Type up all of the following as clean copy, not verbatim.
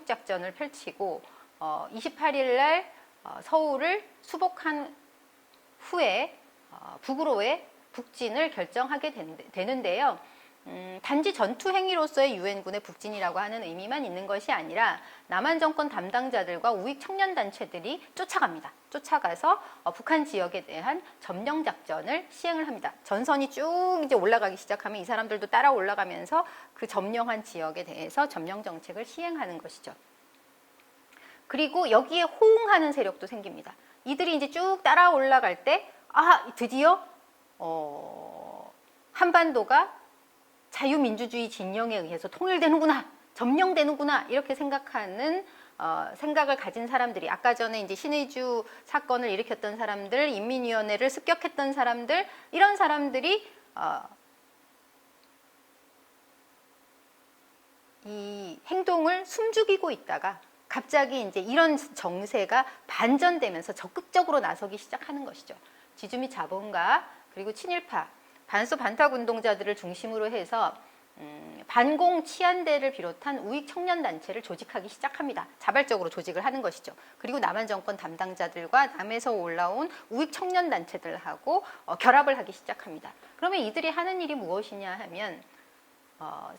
상륙작전을 펼치고 28일 날 서울을 수복한 후에 북으로의 북진을 결정하게 되는데요. 단지 전투 행위로서의 유엔군의 북진이라고 하는 의미만 있는 것이 아니라 남한 정권 담당자들과 우익 청년 단체들이 쫓아갑니다. 쫓아가서 북한 지역에 대한 점령 작전을 시행을 합니다. 전선이 쭉 이제 올라가기 시작하면 이 사람들도 따라 올라가면서 그 점령한 지역에 대해서 점령 정책을 시행하는 것이죠. 그리고 여기에 호응하는 세력도 생깁니다. 이들이 이제 쭉 따라 올라갈 때, 드디어 한반도가 자유민주주의 진영에 의해서 통일되는구나, 점령되는구나, 이렇게 생각하는 생각을 가진 사람들이, 아까 전에 이제 신의주 사건을 일으켰던 사람들, 인민위원회를 습격했던 사람들, 이런 사람들이 이 행동을 숨죽이고 있다가 갑자기 이제 이런 정세가 반전되면서 적극적으로 나서기 시작하는 것이죠. 지주 및 자본가, 그리고 친일파, 반소 반탁 운동자들을 중심으로 해서 반공 치안대를 비롯한 우익 청년 단체를 조직하기 시작합니다. 자발적으로 조직을 하는 것이죠. 그리고 남한 정권 담당자들과 남에서 올라온 우익 청년 단체들하고 결합을 하기 시작합니다. 그러면 이들이 하는 일이 무엇이냐 하면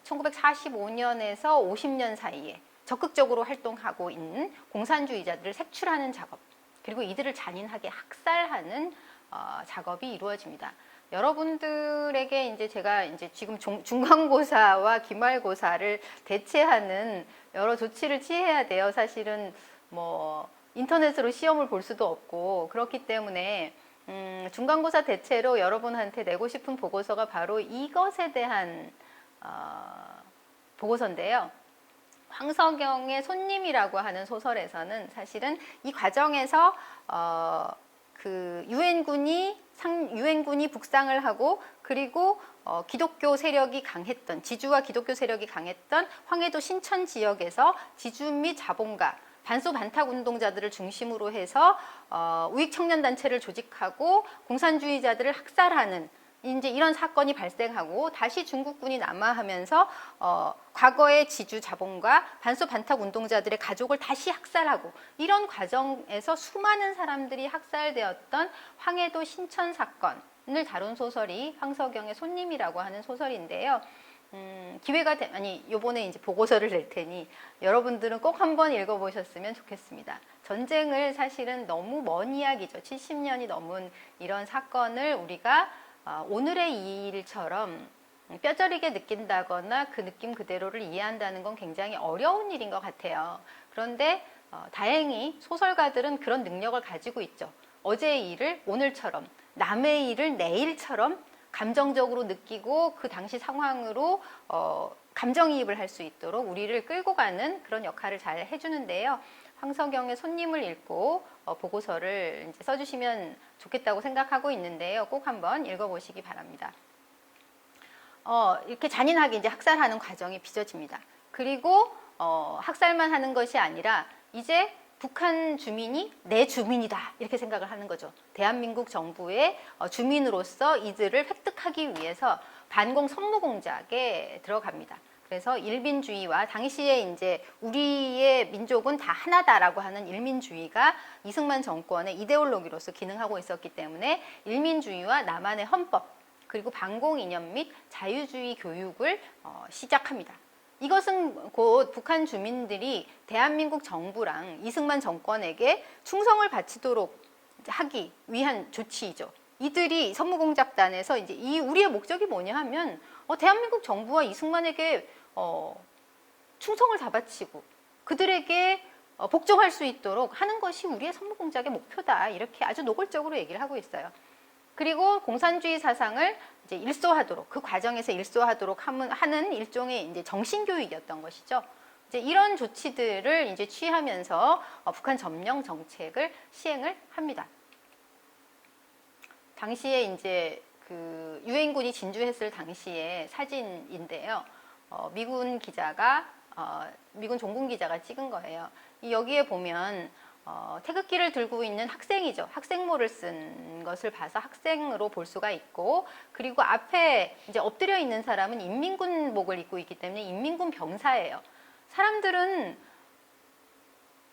1945년에서 50년 사이에 적극적으로 활동하고 있는 공산주의자들을 색출하는 작업, 그리고 이들을 잔인하게 학살하는 작업이 이루어집니다. 여러분들에게 이제 제가 이제 지금 중간고사와 기말고사를 대체하는 여러 조치를 취해야 돼요. 사실은 뭐 인터넷으로 시험을 볼 수도 없고, 그렇기 때문에 중간고사 대체로 여러분한테 내고 싶은 보고서가 바로 이것에 대한 보고서인데요. 황석영의 손님이라고 하는 소설에서는 사실은 이 과정에서 그 유엔군이 북상을 하고, 그리고 기독교 세력이 강했던, 지주와 기독교 세력이 강했던 황해도 신천 지역에서 지주 및 자본가, 반소 반탁 운동자들을 중심으로 해서 우익 청년 단체를 조직하고 공산주의자들을 학살하는 이제 이런 사건이 발생하고, 다시 중국군이 남하하면서 과거의 지주 자본가, 반소 반탁 운동자들의 가족을 다시 학살하고, 이런 과정에서 수많은 사람들이 학살되었던 황해도 신천 사건을 다룬 소설이 황석영의 손님이라고 하는 소설인데요. 기회가 요번에 이제 보고서를 낼 테니 여러분들은 꼭 한번 읽어보셨으면 좋겠습니다. 전쟁을 사실은 너무 먼 이야기죠. 70년이 넘은 이런 사건을 우리가 오늘의 일처럼 뼈저리게 느낀다거나 그 느낌 그대로를 이해한다는 건 굉장히 어려운 일인 것 같아요. 그런데 다행히 소설가들은 그런 능력을 가지고 있죠. 어제의 일을 오늘처럼, 남의 일을 내일처럼 감정적으로 느끼고 그 당시 상황으로 감정이입을 할 수 있도록 우리를 끌고 가는 그런 역할을 잘 해주는데요. 황석영의 손님을 읽고 보고서를 이제 써주시면 좋겠다고 생각하고 있는데요. 꼭 한번 읽어보시기 바랍니다. 이렇게 잔인하게 이제 학살하는 과정이 빚어집니다. 그리고 학살만 하는 것이 아니라 이제 북한 주민이 내 주민이다, 이렇게 생각을 하는 거죠. 대한민국 정부의 주민으로서 이들을 획득하기 위해서 반공 선무 공작에 들어갑니다. 그래서 일민주의와, 당시에 이제 우리의 민족은 다 하나다라고 하는 일민주의가 이승만 정권의 이데올로기로서 기능하고 있었기 때문에 일민주의와 남한의 헌법, 그리고 반공 이념 및 자유주의 교육을 시작합니다. 이것은 곧 북한 주민들이 대한민국 정부랑 이승만 정권에게 충성을 바치도록 하기 위한 조치이죠. 이들이 선무공작단에서 이제 우리의 목적이 뭐냐 하면 대한민국 정부와 이승만에게 충성을 다 바치고 그들에게 복종할 수 있도록 하는 것이 우리의 선무공작의 목표다, 이렇게 아주 노골적으로 얘기를 하고 있어요. 그리고 공산주의 사상을 이제 일소하도록, 그 과정에서 일소하도록 하는 일종의 이제 정신교육이었던 것이죠. 이제 이런 조치들을 이제 취하면서 북한 점령 정책을 시행을 합니다. 당시에 이제 그 유엔군이 진주했을 당시의 사진인데요. 미군 기자가, 미군 종군 기자가 찍은 거예요. 여기에 보면 태극기를 들고 있는 학생이죠. 학생모를 쓴 것을 봐서 학생으로 볼 수가 있고, 그리고 앞에 이제 엎드려 있는 사람은 인민군복을 입고 있기 때문에 인민군 병사예요. 사람들은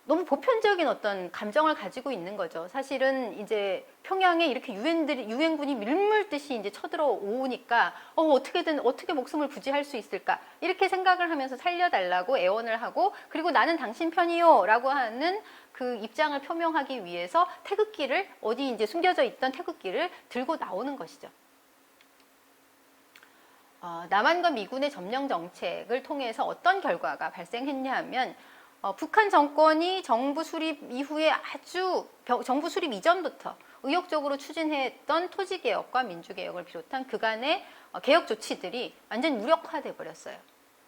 너무 보편적인 어떤 감정을 가지고 있는 거죠. 사실은 이제 평양에 이렇게 유엔군이 밀물듯이 이제 쳐들어오니까 어떻게 목숨을 부지할 수 있을까 이렇게 생각을 하면서 살려달라고 애원을 하고, 그리고 나는 당신 편이요라고 하는 그 입장을 표명하기 위해서 태극기를, 어디 이제 숨겨져 있던 태극기를 들고 나오는 것이죠. 남한과 미군의 점령 정책을 통해서 어떤 결과가 발생했냐 하면, 북한 정권이 정부 수립 이후에 정부 수립 이전부터 의욕적으로 추진했던 토지개혁과 민주개혁을 비롯한 그간의 개혁 조치들이 완전 무력화돼 버렸어요.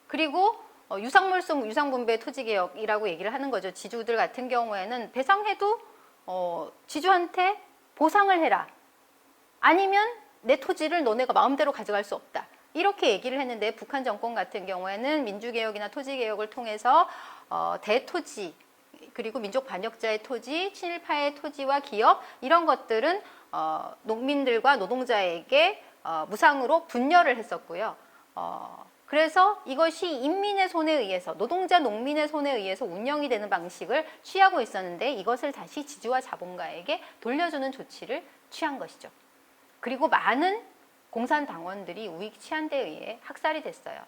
그리고 유상물성 유상분배 토지개혁이라고 얘기를 하는 거죠. 지주들 같은 경우에는 배상해도 지주한테 보상을 해라, 아니면 내 토지를 너네가 마음대로 가져갈 수 없다, 이렇게 얘기를 했는데, 북한 정권 같은 경우에는 민주개혁이나 토지개혁을 통해서 대토지, 그리고 민족 반역자의 토지, 친일파의 토지와 기업, 이런 것들은 농민들과 노동자에게 무상으로 분열을 했었고요. 그래서 이것이 인민의 손에 의해서, 노동자 농민의 손에 의해서 운영이 되는 방식을 취하고 있었는데, 이것을 다시 지주와 자본가에게 돌려주는 조치를 취한 것이죠. 그리고 많은 공산당원들이 우익 치안대에 의해 학살이 됐어요.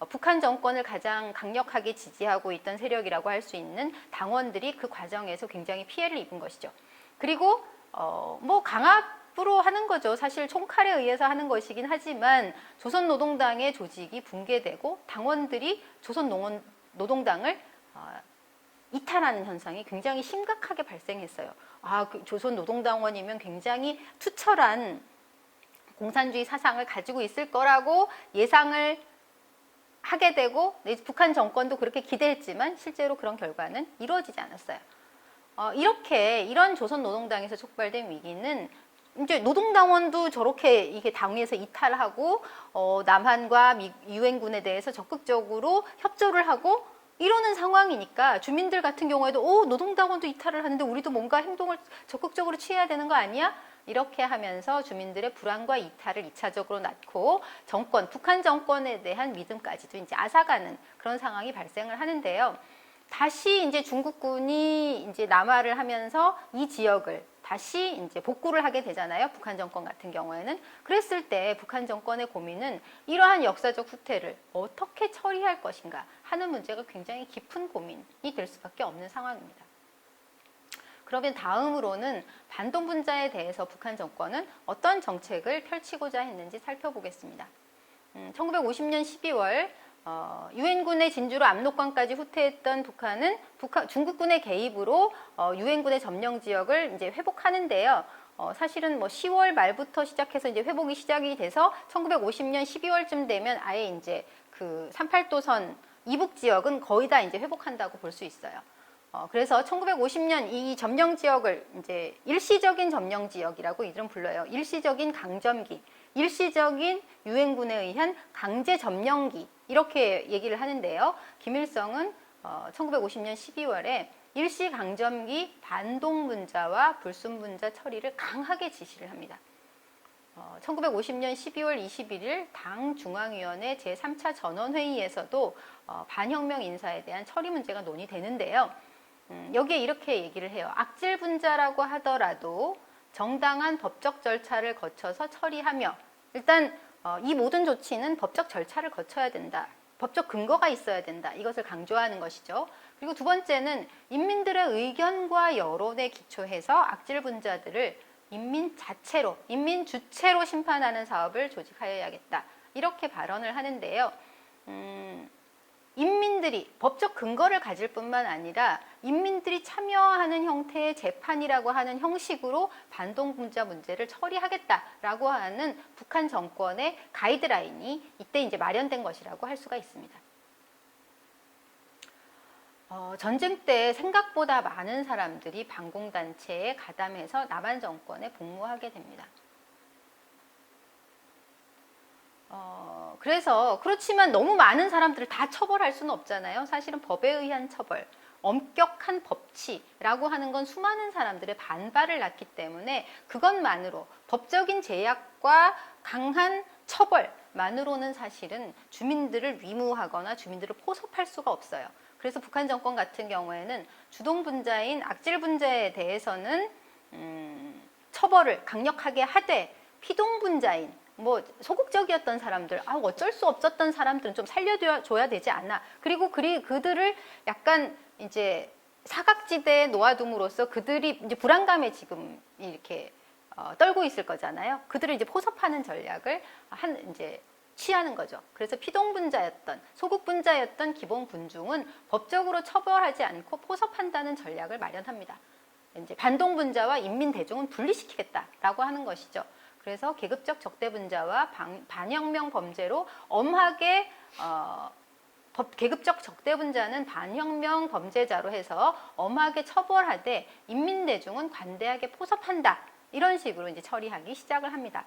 북한 정권을 가장 강력하게 지지하고 있던 세력이라고 할 수 있는 당원들이 그 과정에서 굉장히 피해를 입은 것이죠. 그리고 강압으로 하는 거죠. 사실 총칼에 의해서 하는 것이긴 하지만 조선노동당의 조직이 붕괴되고 당원들이 조선노동당을 이탈하는 현상이 굉장히 심각하게 발생했어요. 그 조선노동당원이면 굉장히 투철한 공산주의 사상을 가지고 있을 거라고 예상을 하게 되고, 북한 정권도 그렇게 기대했지만 실제로 그런 결과는 이루어지지 않았어요. 이런 조선노동당에서 촉발된 위기는 이제 노동당원도 저렇게 이게 당에서 이탈하고 남한과 유엔군에 대해서 적극적으로 협조를 하고 이러는 상황이니까, 주민들 같은 경우에도 노동당원도 이탈을 하는데 우리도 뭔가 행동을 적극적으로 취해야 되는 거 아니야? 이렇게 하면서 주민들의 불안과 이탈을 2차적으로 낳고 북한 정권에 대한 믿음까지도 이제 앗아가는 그런 상황이 발생을 하는데요. 다시 이제 중국군이 이제 남하를 하면서 이 지역을 다시 이제 복구를 하게 되잖아요. 북한 정권 같은 경우에는. 그랬을 때 북한 정권의 고민은 이러한 역사적 후퇴를 어떻게 처리할 것인가 하는 문제가 굉장히 깊은 고민이 될 수밖에 없는 상황입니다. 그러면 다음으로는 반동 분자에 대해서 북한 정권은 어떤 정책을 펼치고자 했는지 살펴보겠습니다. 1950년 12월 유엔군의 진주로 압록강까지 후퇴했던 북한은 중국군의 개입으로 유엔군의 점령 지역을 이제 회복하는데요. 사실은 10월 말부터 시작해서 이제 회복이 시작이 돼서 1950년 12월쯤 되면 아예 이제 그 38도선 이북 지역은 거의 다 이제 회복한다고 볼 수 있어요. 그래서 1950년 이 점령 지역을 이제 일시적인 점령 지역이라고 이들은 불러요. 일시적인 강점기, 일시적인 유엔군에 의한 강제 점령기, 이렇게 얘기를 하는데요. 김일성은 1950년 12월에 일시 강점기 반동 분자와 불순 분자 처리를 강하게 지시를 합니다. 1950년 12월 21일 당 중앙위원회 제3차 전원회의에서도 반혁명 인사에 대한 처리 문제가 논의되는데요. 여기에 이렇게 얘기를 해요. 악질 분자라고 하더라도 정당한 법적 절차를 거쳐서 처리하며, 일단 이 모든 조치는 법적 절차를 거쳐야 된다. 법적 근거가 있어야 된다. 이것을 강조하는 것이죠. 그리고 두 번째는 인민들의 의견과 여론에 기초해서 악질 분자들을 인민 자체로, 인민 주체로 심판하는 사업을 조직하여야겠다. 이렇게 발언을 하는데요. 인민들이 법적 근거를 가질 뿐만 아니라 인민들이 참여하는 형태의 재판이라고 하는 형식으로 반동 분자 문제를 처리하겠다라고 하는 북한 정권의 가이드라인이 이때 이제 마련된 것이라고 할 수가 있습니다. 전쟁 때 생각보다 많은 사람들이 반공단체에 가담해서 남한 정권에 복무하게 됩니다. 그렇지만 너무 많은 사람들을 다 처벌할 수는 없잖아요. 사실은 법에 의한 처벌, 엄격한 법치라고 하는 건 수많은 사람들의 반발을 낳기 때문에 그것만으로, 법적인 제약과 강한 처벌만으로는 사실은 주민들을 위무하거나 주민들을 포섭할 수가 없어요. 그래서 북한 정권 같은 경우에는 주동 분자인 악질 분자에 대해서는 처벌을 강력하게 하되 피동 분자인 뭐 소극적이었던 사람들, 어쩔 수 없었던 사람들은 좀 살려줘야 되지 않나. 그리고 그들을 약간 이제 사각지대에 놓아둠으로써 그들이 이제 불안감에 지금 이렇게 떨고 있을 거잖아요. 그들을 이제 포섭하는 전략을 이제 취하는 거죠. 그래서 피동분자였던 소극분자였던 기본군중은 법적으로 처벌하지 않고 포섭한다는 전략을 마련합니다. 이제 반동분자와 인민대중은 분리시키겠다라고 하는 것이죠. 그래서 계급적 적대분자와 반혁명 범죄로 엄하게 계급적 적대분자는 반혁명 범죄자로 해서 엄하게 처벌하되 인민대중은 관대하게 포섭한다. 이런 식으로 이제 처리하기 시작을 합니다.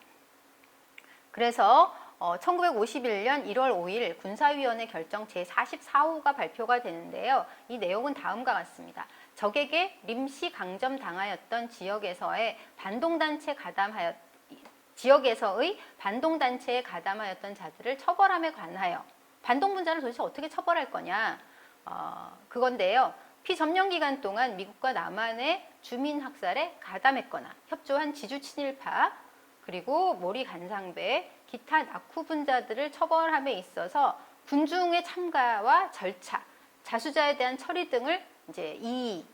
그래서 1951년 1월 5일 군사위원회 결정 제44호가 발표가 되는데요. 이 내용은 다음과 같습니다. 적에게 림시 강점당하였던 지역에서의 반동단체에 가담하였던 자들을 처벌함에 관하여 반동분자를 도대체 어떻게 처벌할 거냐 그건데요. 피점령 기간 동안 미국과 남한의 주민 학살에 가담했거나 협조한 지주 친일파 그리고 모리 간상배 기타 낙후분자들을 처벌함에 있어서 군중의 참가와 절차, 자수자에 대한 처리 등을 이제 이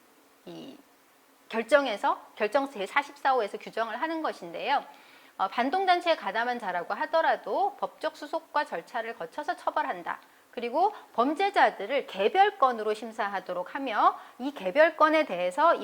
결정 제44호에서 규정을 하는 것인데요. 반동단체에 가담한 자라고 하더라도 법적 수속과 절차를 거쳐서 처벌한다. 그리고 범죄자들을 개별건으로 심사하도록 하며 이 개별건에 대해서